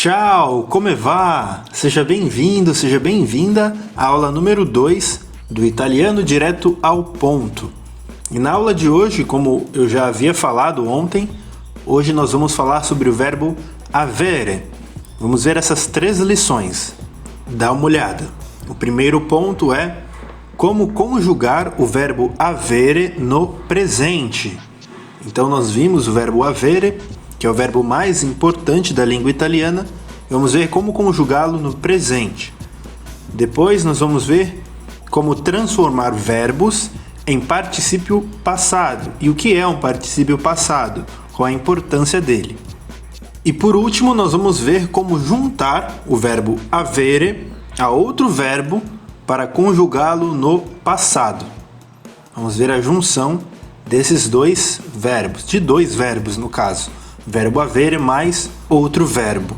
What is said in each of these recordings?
Ciao, come va? Seja bem-vindo, seja bem-vinda à aula número 2 do Italiano Direto ao Ponto. E na aula de hoje, como eu já havia falado ontem, hoje nós vamos falar sobre o verbo avere. Vamos ver essas 3 lições. Dá uma olhada. O primeiro ponto é como conjugar o verbo avere no presente. Então nós vimos o verbo avere, que é o verbo mais importante da língua italiana, e vamos ver como conjugá-lo no presente. Depois nós vamos ver como transformar verbos em particípio passado. E o que é um particípio passado? Qual a importância dele? E por último nós vamos ver como juntar o verbo avere a outro verbo para conjugá-lo no passado. Vamos ver a junção desses dois verbos, de 2 verbos no caso. Verbo avere mais outro verbo.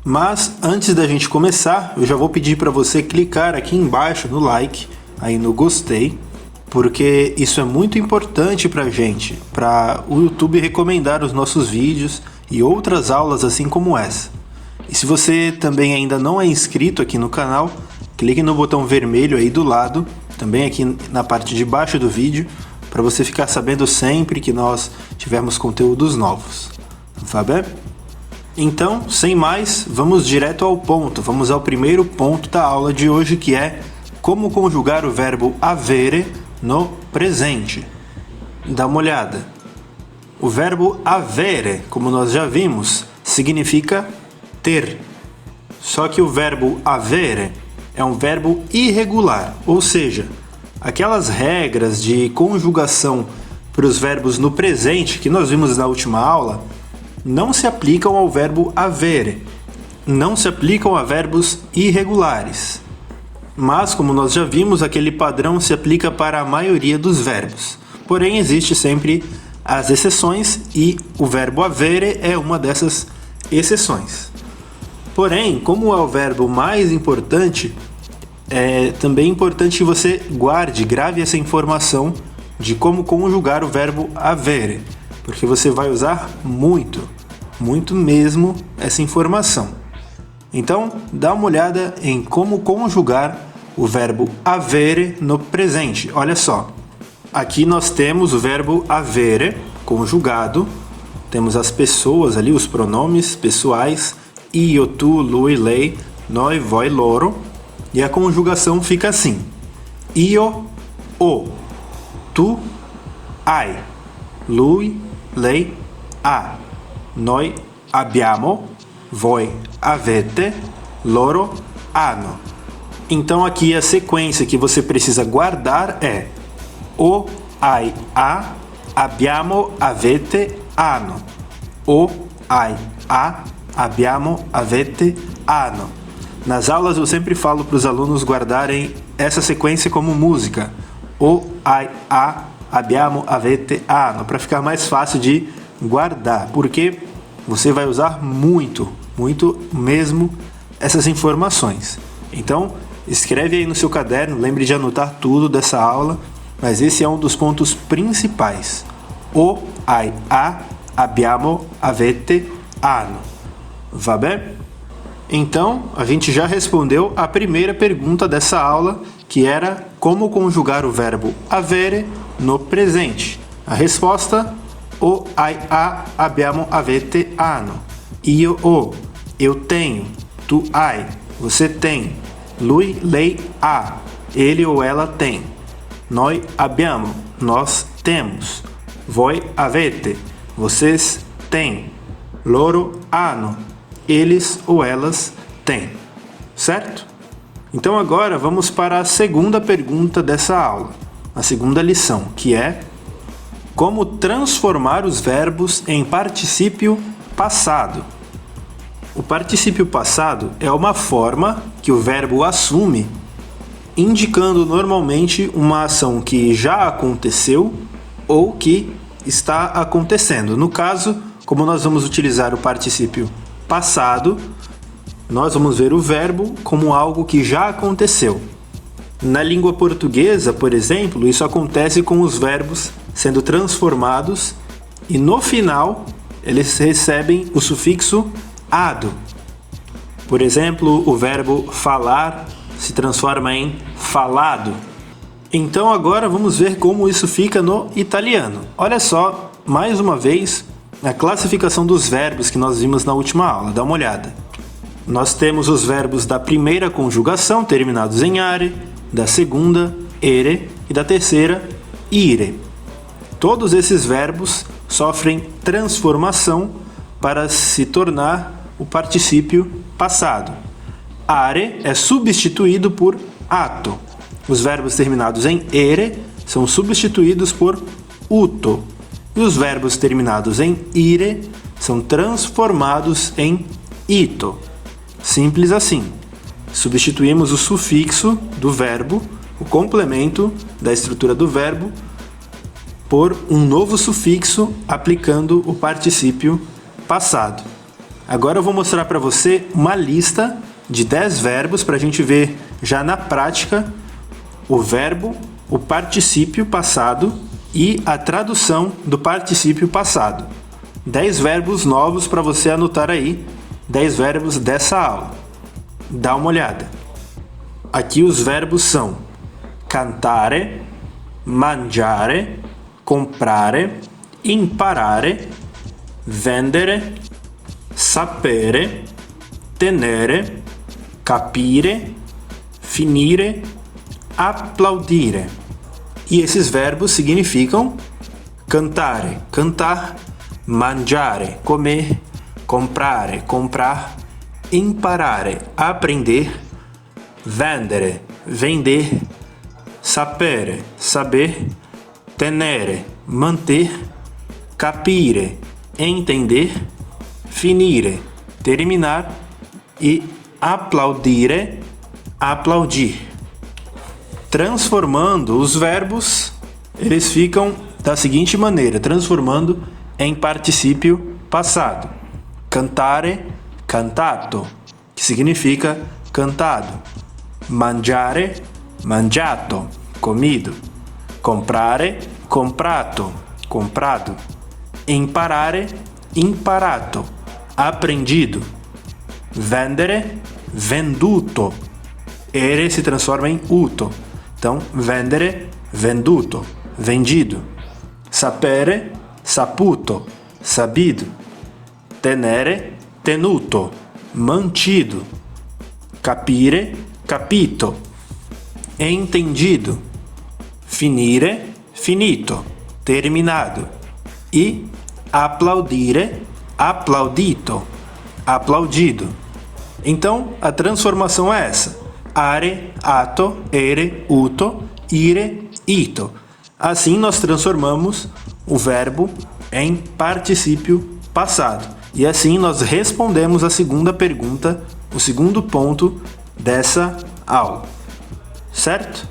Mas antes da gente começar, eu já vou pedir para você clicar aqui embaixo no like, aí no gostei, porque isso é muito importante para a gente, para o YouTube recomendar os nossos vídeos e outras aulas assim como essa. E se você também ainda não é inscrito aqui no canal, clique no botão vermelho aí do lado, também aqui na parte de baixo do vídeo, para você ficar sabendo sempre que nós tivermos conteúdos novos. Va bem? Então, sem mais, vamos direto ao ponto. Vamos ao primeiro ponto da aula de hoje, que é como conjugar o verbo avere no presente. Dá uma olhada. O verbo avere, como nós já vimos, significa ter. Só que o verbo avere é um verbo irregular, ou seja, aquelas regras de conjugação para os verbos no presente que nós vimos na última aula não se aplicam ao verbo avere, não se aplicam a verbos irregulares. Mas, como nós já vimos, aquele padrão se aplica para a maioria dos verbos. Porém, existe sempre as exceções e o verbo avere é uma dessas exceções. Porém, como é o verbo mais importante, é também importante que você grave essa informação de como conjugar o verbo avere, porque você vai usar muito mesmo essa informação. Então, dá uma olhada em como conjugar o verbo avere no presente. Olha só, aqui nós temos o verbo avere conjugado, temos as pessoas ali, os pronomes pessoais, io, tu, lui, lei, noi, voi, loro, e a conjugação fica assim: io, o, tu, hai, lui, lei, ha, noi abbiamo, voi avete, loro hanno. Então aqui a sequência que você precisa guardar é o, hai, ha, abbiamo, avete, hanno. O, hai, ha, abbiamo, avete, hanno. Nas aulas eu sempre falo para os alunos guardarem essa sequência como música. O, hai, ha, abbiamo, avete, hanno, para ficar mais fácil de guardar, porque você vai usar muito mesmo essas informações. Então, escreve aí no seu caderno, lembre de anotar tudo dessa aula, mas esse é um dos pontos principais. O, hai, ha, abbiamo, avete, hanno. Va bene? Então, a gente já respondeu a primeira pergunta dessa aula, que era como conjugar o verbo avere no presente. A resposta: o, hai, ha, abbiamo, avete, hanno. Io ho, eu tenho. Tu hai, você tem. Lui, lei, ha, ele ou ela tem. Noi abbiamo, nós temos. Voi avete, vocês têm. Loro hanno, eles ou elas têm. Certo? Então agora vamos para a segunda pergunta dessa aula, a segunda lição, que é como transformar os verbos em particípio passado. O particípio passado é uma forma que o verbo assume, indicando normalmente uma ação que já aconteceu ou que está acontecendo. No caso, como nós vamos utilizar o particípio passado, nós vamos ver o verbo como algo que já aconteceu. Na língua portuguesa, por exemplo, isso acontece com os verbos sendo transformados e no final eles recebem o sufixo ado. Por exemplo, o verbo falar se transforma em falado. Então agora vamos ver como isso fica no italiano. Olha só, mais uma vez, a classificação dos verbos que nós vimos na última aula. Dá uma olhada. Nós temos os verbos da primeira conjugação, terminados em are, da segunda, ere, e da terceira, ire. Todos esses verbos sofrem transformação para se tornar o particípio passado. Are é substituído por ato. Os verbos terminados em ere são substituídos por uto. E os verbos terminados em ire são transformados em ito. Simples assim. Substituímos o sufixo do verbo, o complemento da estrutura do verbo, por um novo sufixo aplicando o particípio passado. Agora eu vou mostrar para você uma lista de 10 verbos para a gente ver já na prática o verbo, o particípio passado e a tradução do particípio passado. 10 verbos novos para você anotar aí, 10 verbos dessa aula. Dá uma olhada. Aqui os verbos são cantare, mangiare, comprare, imparare, vendere, sapere, tenere, capire, finire, applaudire. E esses verbos significam cantare, cantar, mangiare, comer, comprare, comprar, imparare, aprender, vendere, vender, sapere, saber, tenere, manter, capire, entender, finire, terminar e applaudire, aplaudir. Transformando os verbos, eles ficam da seguinte maneira, transformando em particípio passado. Cantare, cantato, que significa cantado. Mangiare, mangiato, comido. Comprare, comprato, comprado. Imparare, imparato, aprendido. Vendere, venduto. Ere se transforma em uto. Então, vendere, venduto, vendido. Sapere, saputo, sabido. Tenere, tenuto, mantido. Capire, capito, entendido. Finire, finito, terminado. E applaudire, applaudito, aplaudido. Então, a transformação é essa. Are, ato, ere, uto, ire, ito. Assim nós transformamos o verbo em particípio passado. E assim nós respondemos a segunda pergunta, o segundo ponto dessa aula. Certo?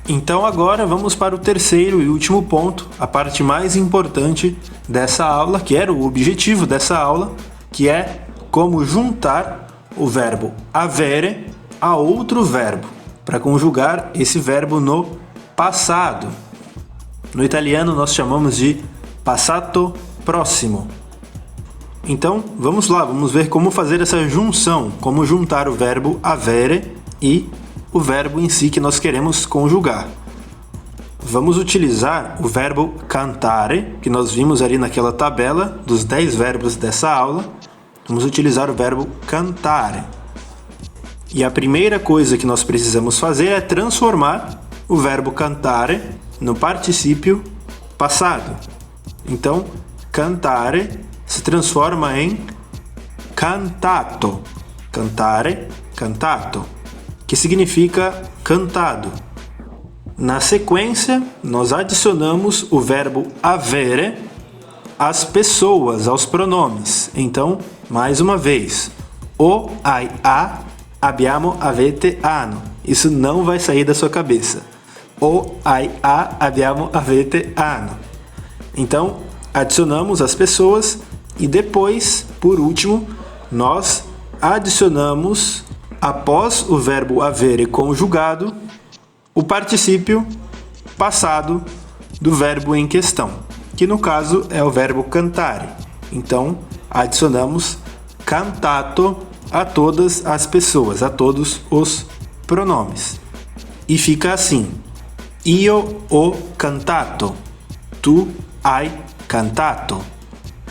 Então agora vamos para o terceiro e último ponto, a parte mais importante dessa aula, que era o objetivo dessa aula, que é como juntar o verbo avere a outro verbo, para conjugar esse verbo no passado. No italiano nós chamamos de passato prossimo. Então, vamos lá, vamos ver como fazer essa junção, como juntar o verbo avere e o verbo em si que nós queremos conjugar. Vamos utilizar o verbo cantare, que nós vimos ali naquela tabela dos 10 verbos dessa aula. Vamos utilizar o verbo cantare. E a primeira coisa que nós precisamos fazer é transformar o verbo cantare no particípio passado. Então, cantare se transforma em cantato. Cantare, cantato, que significa cantado. Na sequência, nós adicionamos o verbo avere às pessoas, aos pronomes. Então, mais uma vez, o, hai, a, abbiamo, avete, hanno. Isso não vai sair da sua cabeça. O, hai, a, abbiamo, avete, hanno. Então, adicionamos as pessoas e depois, por último, nós adicionamos, após o verbo avere conjugado, o particípio passado do verbo em questão, que no caso é o verbo cantare. Então, adicionamos cantato a todas as pessoas, a todos os pronomes. E fica assim: io ho cantato, tu hai cantato,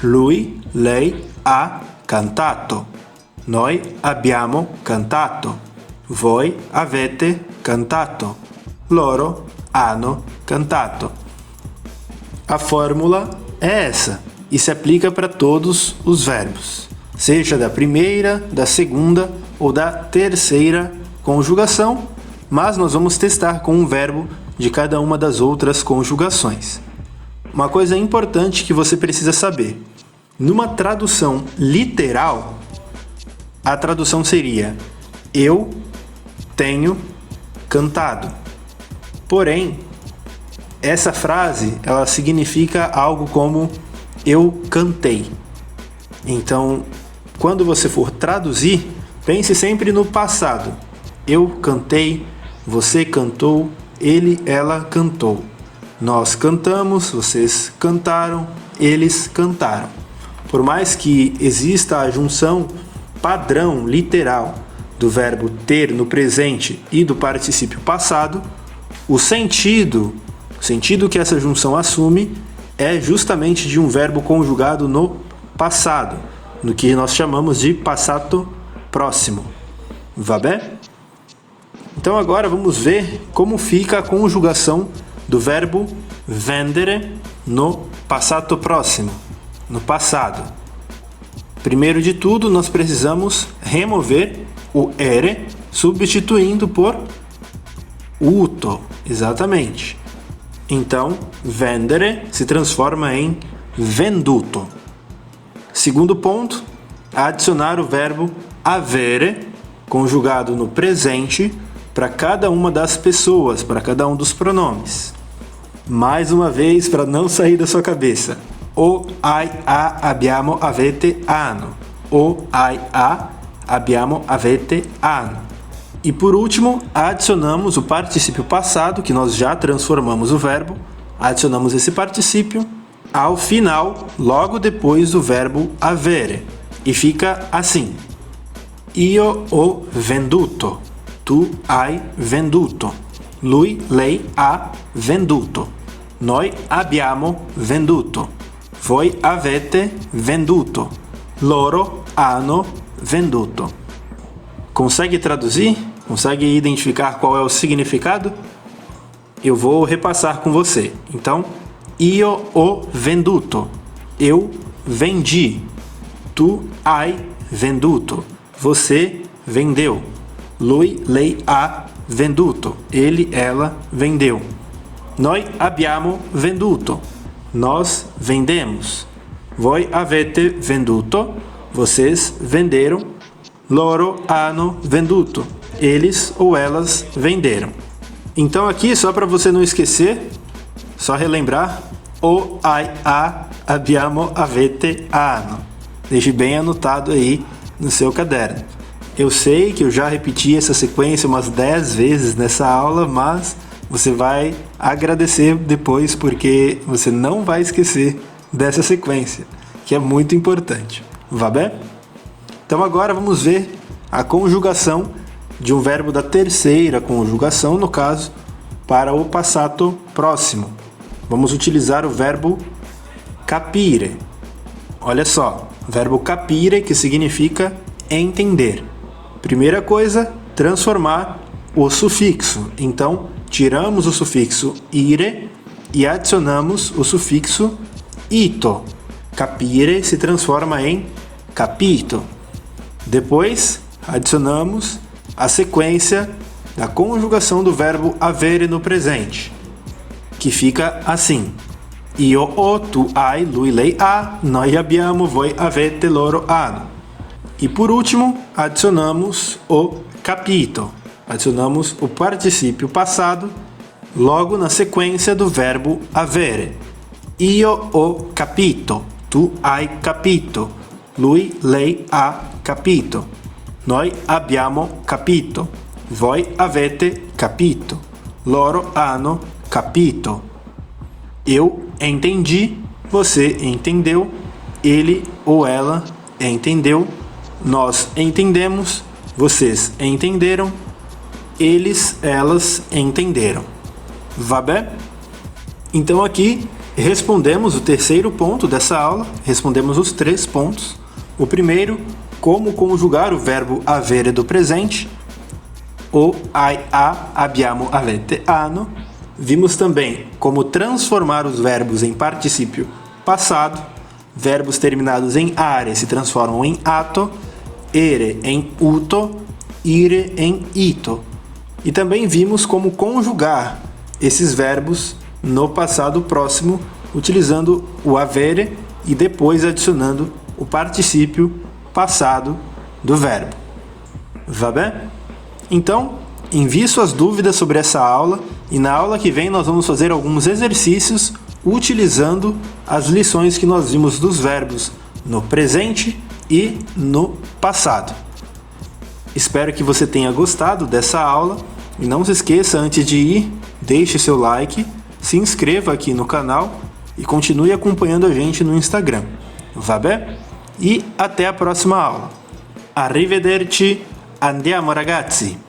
lui, lei ha cantato, noi abbiamo cantato, voi avete cantato, loro hanno cantato. A fórmula é essa e se aplica para todos os verbos, seja da primeira, da segunda ou da terceira conjugação, mas nós vamos testar com um verbo de cada uma das outras conjugações. Uma coisa importante que você precisa saber: numa tradução literal, a tradução seria eu tenho cantado. Porém, essa frase, ela significa algo como eu cantei. Então, quando você for traduzir, pense sempre no passado. Eu cantei, você cantou, ele, ela cantou. Nós cantamos, vocês cantaram, eles cantaram. Por mais que exista a junção padrão literal do verbo ter no presente e do particípio passado, o sentido que essa junção assume é justamente de um verbo conjugado no passado, no que nós chamamos de passato próximo. Va bem? Então agora vamos ver como fica a conjugação do verbo vendere no passato próximo, no passado. Primeiro de tudo, nós precisamos remover o ere, substituindo por uto, exatamente. Então, vendere se transforma em venduto. Segundo ponto, adicionar o verbo avere, conjugado no presente, para cada uma das pessoas, para cada um dos pronomes. Mais uma vez, para não sair da sua cabeça. O, hai, a, abbiamo, avete, hanno. O, hai, a, abbiamo, avete, hanno. E por último, adicionamos o particípio passado, que nós já transformamos o verbo. Adicionamos esse particípio ao final, logo depois do verbo avere. E fica assim: io ho venduto, tu hai venduto, lui, lei ha venduto, noi abbiamo venduto, voi avete venduto, loro hanno venduto. Consegue traduzir? Consegue identificar qual é o significado? Eu vou repassar com você. Então, io ho venduto, eu vendi. Tu hai venduto, você vendeu. Lui, lei ha venduto, ele, ela vendeu. Noi abbiamo venduto, nós vendemos. Voi avete venduto, vocês venderam. Loro hanno venduto, eles ou elas venderam. Então aqui, só para você não esquecer, só relembrar: o, hai, a, abbiamo, avete, hanno. Deixe bem anotado aí no seu caderno. Eu sei que eu já repeti essa sequência umas 10 vezes nessa aula, mas você vai agradecer depois, porque você não vai esquecer dessa sequência, que é muito importante. Va bene? Então agora vamos ver a conjugação de um verbo da terceira conjugação, no caso, para o passato próximo. Vamos utilizar o verbo capire. Olha só, verbo capire, que significa entender. Primeira coisa, transformar o sufixo. Então, tiramos o sufixo ire e adicionamos o sufixo ito. Capire se transforma em capito. Depois, adicionamos a sequência da conjugação do verbo avere no presente, que fica assim: io ho, tu hai, lui, lei ha, noi abbiamo, voi avete, loro hanno. E por último, adicionamos o capito. Adicionamos o particípio passado logo na sequência do verbo avere. Io ho capito, tu hai capito, lui, lei ha capito, noi abbiamo capito, voi avete capito, loro hanno capito. Eu entendi, você entendeu, ele ou ela entendeu, nós entendemos, vocês entenderam, eles, elas entenderam. Va bene? Então aqui respondemos o terceiro ponto dessa aula, respondemos os 3 pontos. O primeiro, como conjugar o verbo avere do presente, o, hai, ha, abbiamo, avete, hanno. Vimos também como transformar os verbos em particípio passado. Verbos terminados em are se transformam em ato, ere em uto, ire em ito. E também vimos como conjugar esses verbos no passado próximo, utilizando o avere e depois adicionando o particípio passado do verbo. Va bene? Então, envie suas dúvidas sobre essa aula e na aula que vem nós vamos fazer alguns exercícios utilizando as lições que nós vimos dos verbos no presente e no passado. Espero que você tenha gostado dessa aula e não se esqueça, antes de ir, deixe seu like, se inscreva aqui no canal e continue acompanhando a gente no Instagram. Va bene? E até a próxima aula. Arrivederci, andiamo ragazzi!